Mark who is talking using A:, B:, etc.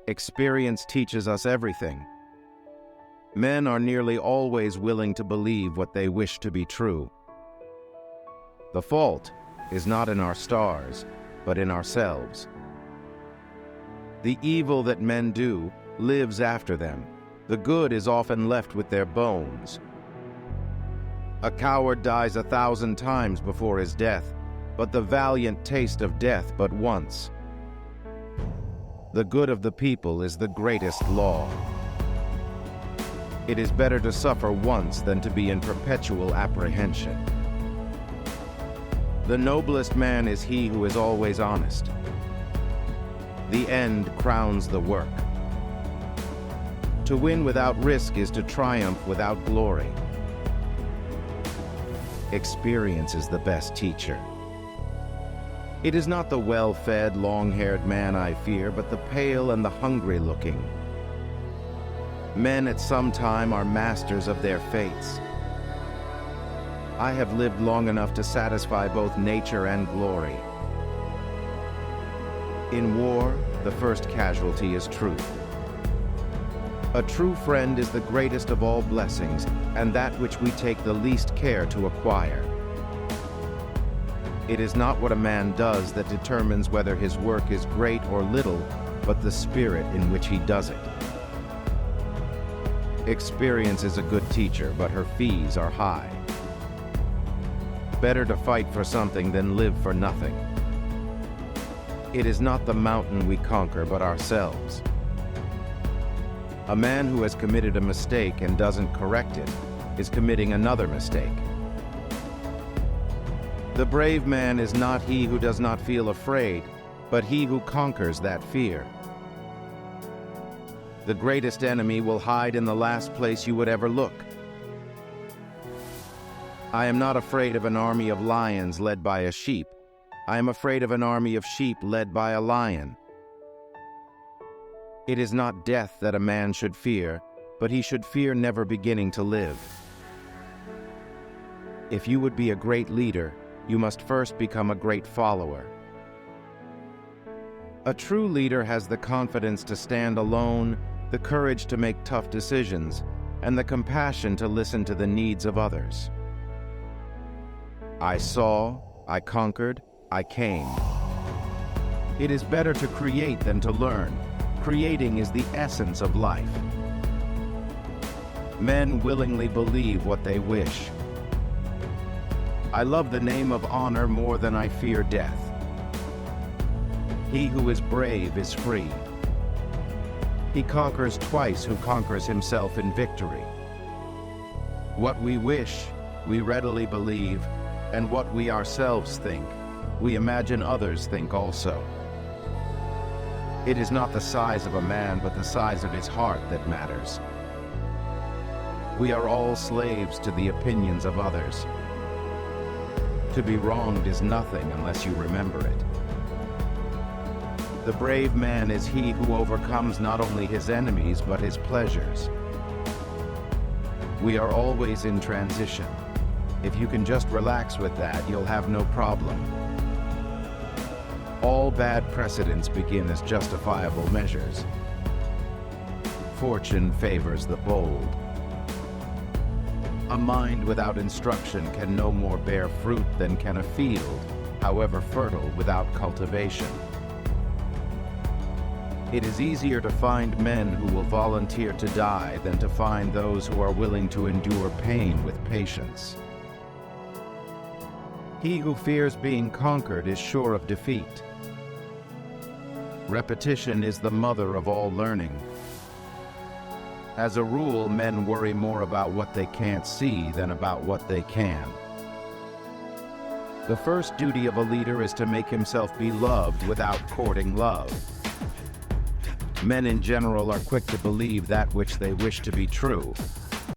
A: Experience teaches us everything. Men are nearly always willing to believe what they wish to be true. The fault is not in our stars, but in ourselves. The evil that men do lives after them. The good is often left with their bones. A coward dies 1,000 times before his death, but the valiant taste of death but once. The good of the people is the greatest law. It is better to suffer once than to be in perpetual apprehension. The noblest man is he who is always honest. The end crowns the work. To win without risk is to triumph without glory. Experience is the best teacher. It is not the well-fed, long-haired man I fear, but the pale and the hungry-looking. Men at some time are masters of their fates. I have lived long enough to satisfy both nature and glory. In war, the first casualty is truth. A true friend is the greatest of all blessings, and that which we take the least care to acquire. It is not what a man does that determines whether his work is great or little, but the spirit in which he does it. Experience is a good teacher, but her fees are high. Better to fight for something than live for nothing. It is not the mountain we conquer, but ourselves. A man who has committed a mistake and doesn't correct it is committing another mistake. The brave man is not he who does not feel afraid, but he who conquers that fear. The greatest enemy will hide in the last place you would ever look. I am not afraid of an army of lions led by a sheep. I am afraid of an army of sheep led by a lion. It is not death that a man should fear, but he should fear never beginning to live. If you would be a great leader, you must first become a great follower. A true leader has the confidence to stand alone, the courage to make tough decisions, and the compassion to listen to the needs of others. I saw, I conquered, I came. It is better to create than to learn. Creating is the essence of life. Men willingly believe what they wish. I love the name of honor more than I fear death. He who is brave is free. He conquers twice who conquers himself in victory. What we wish, we readily believe, and what we ourselves think, we imagine others think also. It is not the size of a man, but the size of his heart that matters. We are all slaves to the opinions of others. To be wronged is nothing unless you remember it. The brave man is he who overcomes not only his enemies, but his pleasures. We are always in transition. If you can just relax with that, you'll have no problem. All bad precedents begin as justifiable measures. Fortune favors the bold. A mind without instruction can no more bear fruit than can a field, however fertile, without cultivation. It is easier to find men who will volunteer to die than to find those who are willing to endure pain with patience. He who fears being conquered is sure of defeat. Repetition is the mother of all learning. As a rule, men worry more about what they can't see than about what they can. The first duty of a leader is to make himself be loved without courting love. Men in general are quick to believe that which they wish to be true,